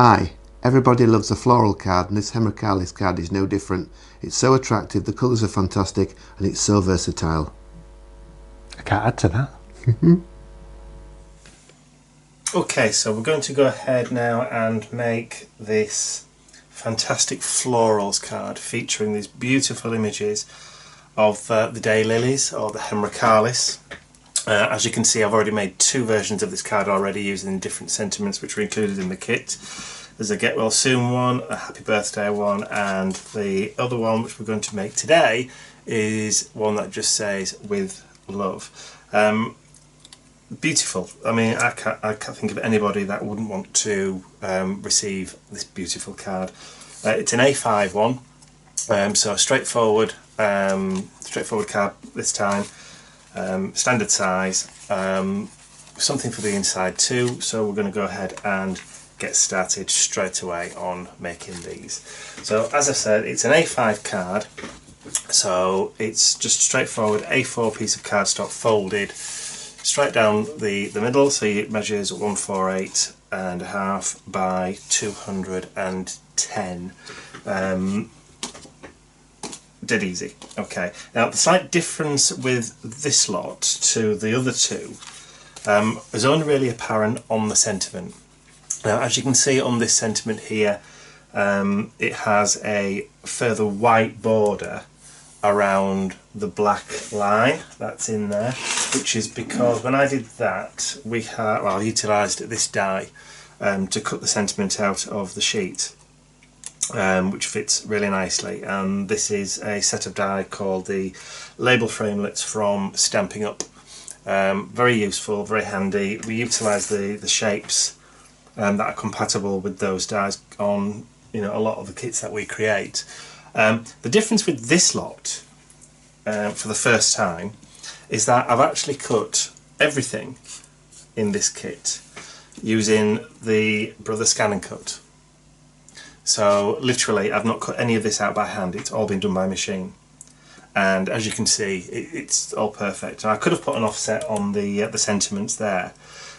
Hi, everybody loves a floral card and this Hemeracalis card is no different. It's so attractive, the colours are fantastic and it's so versatile. I can't add to that. Okay, so we're going to go ahead now and make this fantastic florals card featuring these beautiful images of the daylilies or the Hemeracalis. As you can see, I've already made two versions of this card already using different sentiments which are included in the kit. There's a get well soon one, a happy birthday one, and the other one which we're going to make today is one that just says with love. Beautiful. I mean, I can't think of anybody that wouldn't want to receive this beautiful card. It's an A5 one, so straightforward card this time. Standard size, something for the inside too, so we're going to go ahead and get started straight away on making these. So as I said, it's an A5 card, so it's just straightforward A4 piece of cardstock folded straight down the middle, so it measures 148.5 by 210. Dead easy. Okay, now the slight difference with this lot to the other two is only really apparent on the sentiment. Now as you can see on this sentiment here, it has a further white border around the black line that's in there, which is because when I did that I utilised this die to cut the sentiment out of the sheet. Which fits really nicely, and this is a set of die called the label framelits from Stamping Up. Very useful, very handy. We utilise the shapes that are compatible with those dies on a lot of the kits that we create. The difference with this lot for the first time is that I've actually cut everything in this kit using the Brother Scan and Cut. So literally I've not cut any of this out by hand, it's all been done by machine, and as you can see it's all perfect. And I could have put an offset on the sentiments there,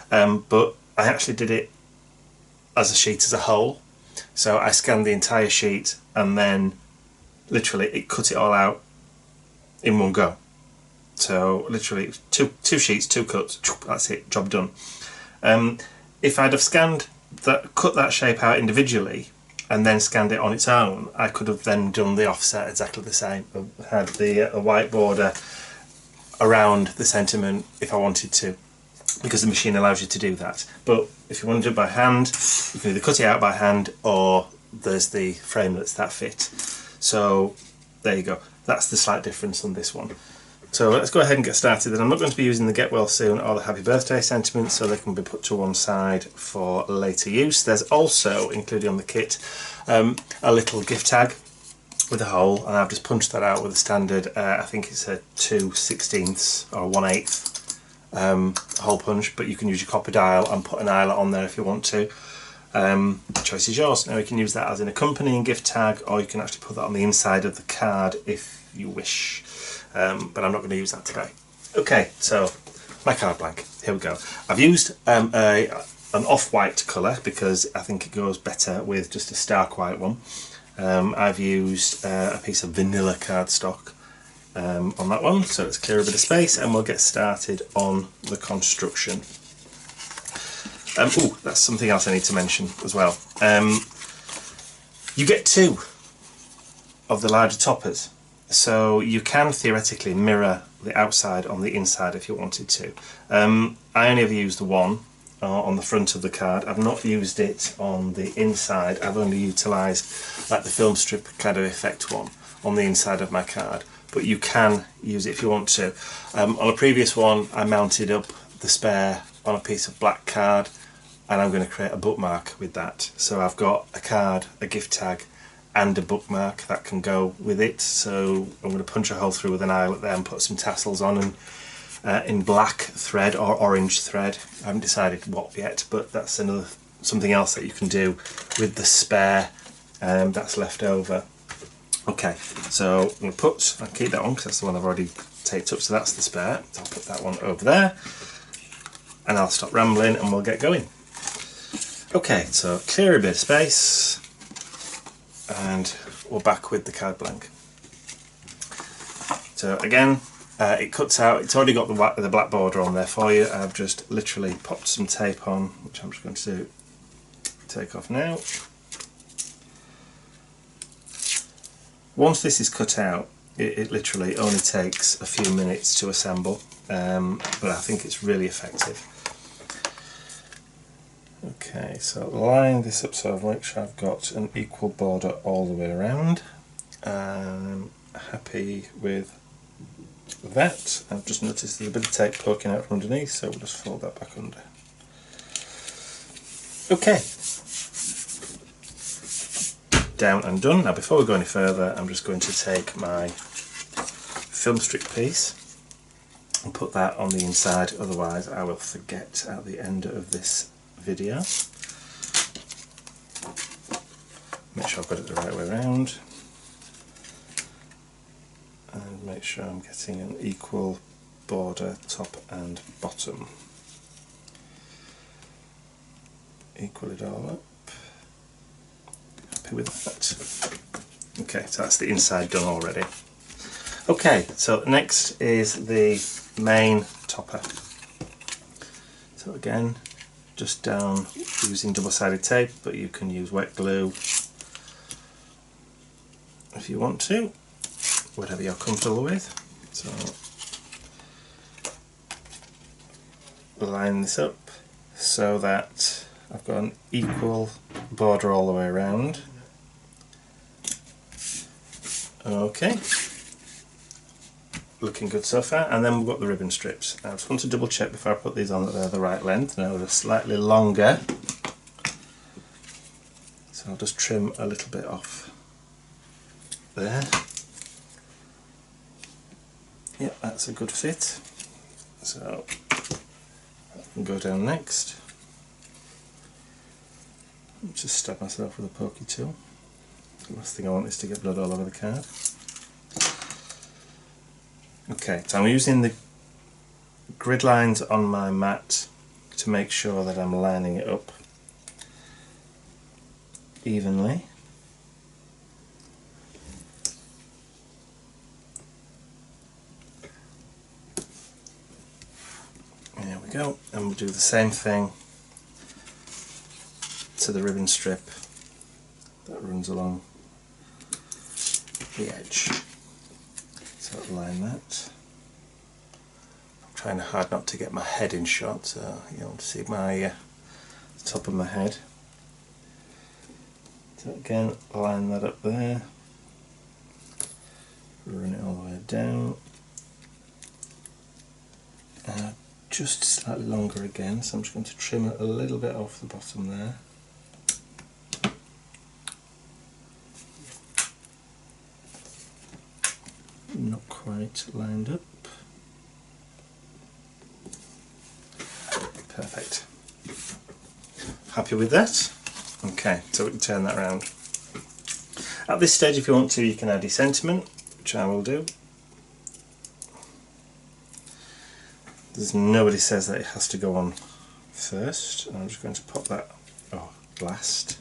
but I actually did it as a sheet as a whole, so I scanned the entire sheet and then literally it cut it all out in one go. So literally two sheets, two cuts, that's it, job done. If I'd have cut that shape out individually and then scanned it on its own, I could have then done the offset exactly the same. I had the white border around the sentiment if I wanted to, because the machine allows you to do that. But if you want to do it by hand, you can either cut it out by hand or there's the framelits that fit. So there you go, that's the slight difference on this one. So let's go ahead and get started. And I'm not going to be using the get well soon or the happy birthday sentiments, so they can be put to one side for later use. There's also included on the kit a little gift tag with a hole, and I've just punched that out with a standard, I think it's a 2/16 or 1/8 hole punch, but you can use your copper dial and put an eyelet on there if you want to. The choice is yours. Now you can use that as an accompanying gift tag, or you can actually put that on the inside of the card if you wish. But I'm not going to use that today. Okay, so my card blank, here we go. I've used an off-white colour because I think it goes better with just a stark white one. I've used a piece of vanilla cardstock on that one, so let's clear a bit of space and we'll get started on the construction. Oh, that's something else I need to mention as well. You get two of the larger toppers, so you can theoretically mirror the outside on the inside if you wanted to. I only ever used the one on the front of the card. I've not used it on the inside. I've only utilised like the film strip kind of effect one on the inside of my card, but you can use it if you want to. On a previous one I mounted up the spare on a piece of black card, and I'm going to create a bookmark with that. So I've got a card, a gift tag and a bookmark that can go with it. So I'm going to punch a hole through with an eyelet there and put some tassels on, and in black thread or orange thread. I haven't decided what yet, but that's something else that you can do with the spare that's left over. Okay, so I'm going to I'll keep that one because that's the one I've already taped up, so that's the spare. So I'll put that one over there and I'll stop rambling and we'll get going. Okay, so clear a bit of space, and we're back with the card blank. So again, it cuts out, it's already got the black border on there for you. I've just literally popped some tape on, which I'm just going to take off now. Once this is cut out, it literally only takes a few minutes to assemble, but I think it's really effective. Okay, so line this up so I make sure I've got an equal border all the way around. I'm happy with that. I've just noticed there's a bit of tape poking out from underneath, so we'll just fold that back under. Okay, down and done. Now before we go any further, I'm just going to take my film strip piece and put that on the inside, otherwise I will forget at the end of this video. Make sure I've got it the right way around, and make sure I'm getting an equal border top and bottom. Equal it all up. Happy with that. Okay, so that's the inside done already. Okay, so next is the main topper. So again, just down using double-sided tape, but you can use wet glue if you want to, whatever you're comfortable with. So line this up so that I've got an equal border all the way around. Okay, looking good so far. And then we've got the ribbon strips. Now I just want to double check before I put these on that they're the right length. Now they're slightly longer, so I'll just trim a little bit off there. Yep, that's a good fit. So I can go down next. Just stab myself with a pokey tool. The last thing I want is to get blood all over the card. Okay, so I'm using the grid lines on my mat to make sure that I'm lining it up evenly. There we go, and we'll do the same thing to the ribbon strip that runs along the edge. So line that. I'm trying hard not to get my head in shot, so you don't see my top of my head. So again, line that up there, run it all the way down, just slightly longer again, so I'm just going to trim it a little bit off the bottom there. Not quite lined up. Perfect. Happy with that? Okay, so we can turn that around. At this stage, if you want to, you can add your sentiment, which I will do. Nobody says that it has to go on first, and I'm just going to pop that last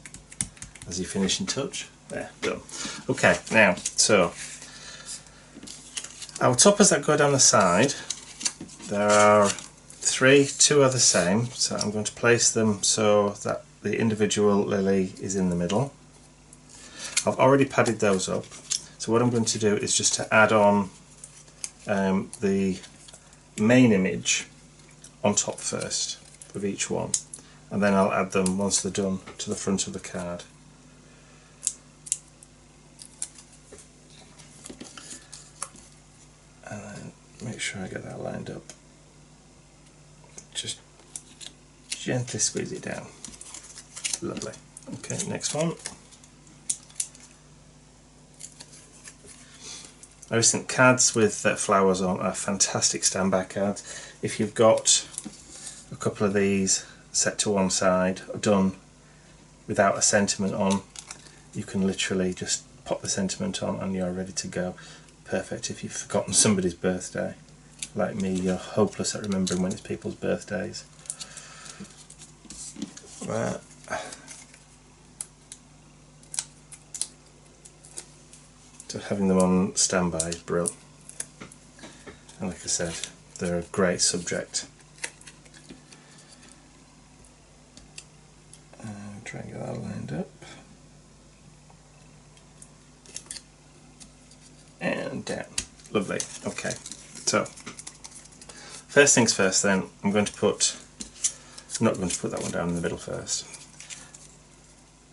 as your finishing touch. There, done. Okay, now, so our toppers that go down the side, there are two are the same, so I'm going to place them so that the individual lily is in the middle. I've already padded those up, so what I'm going to do is just to add on the main image on top first of each one, and then I'll add them once they're done to the front of the card. And then make sure I get that lined up. Just gently squeeze it down. Lovely. Okay, next one. I always think cards with flowers on are fantastic standby cards. If you've got a couple of these set to one side, done without a sentiment on, you can literally just pop the sentiment on and you're ready to go. Perfect if you've forgotten somebody's birthday. Like me, you're hopeless at remembering when it's people's birthdays. Right, So having them on standby is brilliant. And like I said, they're a great subject. Try and get that lined up. And down. Lovely. Okay, so first things first then, I'm not going to put that one down in the middle first.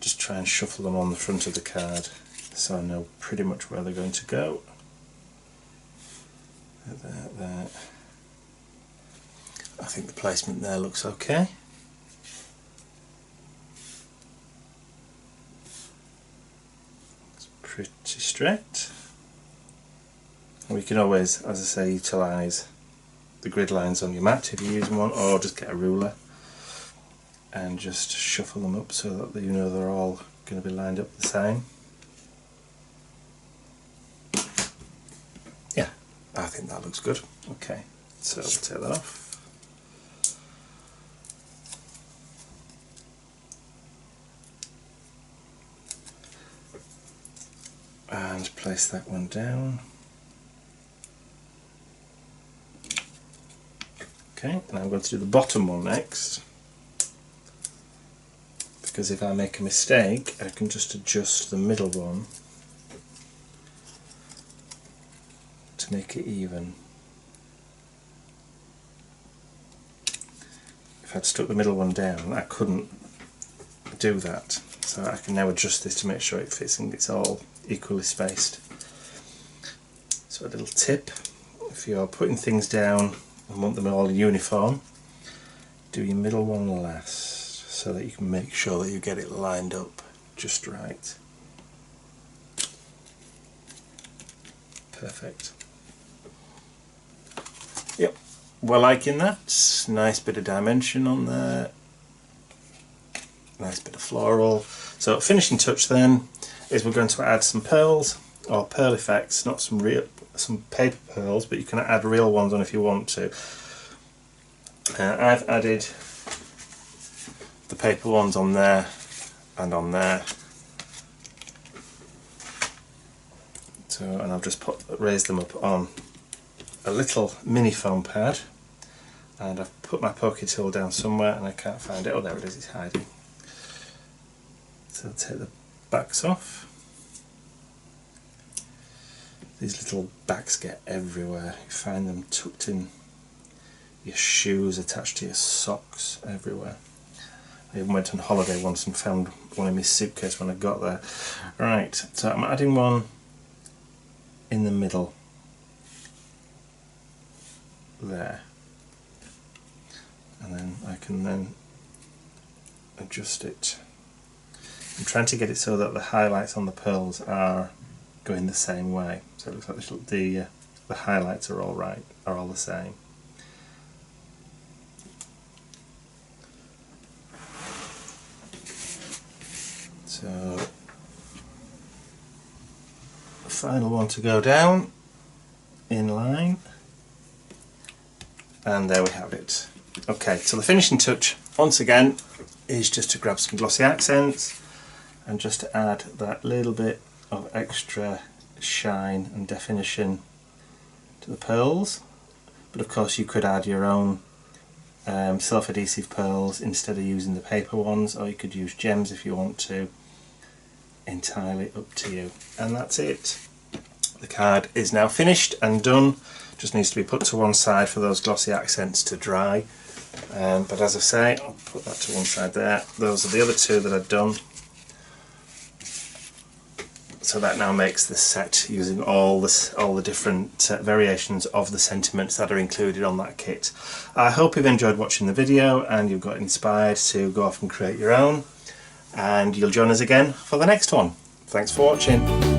Just try and shuffle them on the front of the card so I know pretty much where they're going to go. There. I think the placement there looks okay. It's pretty straight. And we can always, as I say, utilise the grid lines on your mat if you're using one, or just get a ruler and just shuffle them up so that you know they're all going to be lined up the same. Yeah, I think that looks good. Okay, so we'll take that off. And place that one down. Okay, and I'm going to do the bottom one next, because if I make a mistake I can just adjust the middle one to make it even. If I'd stuck the middle one down I couldn't do that, so I can now adjust this to make sure it fits and it's all equally spaced. So a little tip, if you're putting things down and want them all uniform, do your middle one last so that you can make sure that you get it lined up just right. Perfect. Yep, we're liking that. Nice bit of dimension on there. Nice bit of floral. So finishing touch then is we're going to add some pearls, or pearl effects, not some paper pearls, but you can add real ones on if you want to. I've added the paper ones on there and on there. So, and I've just raised them up on a little mini foam pad, and I've put my pokey tool down somewhere and I can't find it. Oh, there it is, it's hiding. So I'll take the backs off. These little backs get everywhere. You find them tucked in your shoes, attached to your socks, everywhere. I even went on holiday once and found one in my suitcase when I got there. Right, so I'm adding one in the middle there, and then I can then adjust it. I'm trying to get it so that the highlights on the pearls are going the same way, so it looks like the highlights are all right, are all the same. So the final one to go down in line, and there we have it. Okay, so the finishing touch once again is just to grab some glossy accents and just to add that little bit of extra shine and definition to the pearls. But of course you could add your own self-adhesive pearls instead of using the paper ones, or you could use gems if you want to. Entirely up to you. And that's it. The card is now finished and done. Just needs to be put to one side for those glossy accents to dry. But as I say, I'll put that to one side there. Those are the other two that I've done. So that now makes the set using all the different variations of the sentiments that are included on that kit. I hope you've enjoyed watching the video and you've got inspired to go off and create your own. And you'll join us again for the next one. Thanks for watching.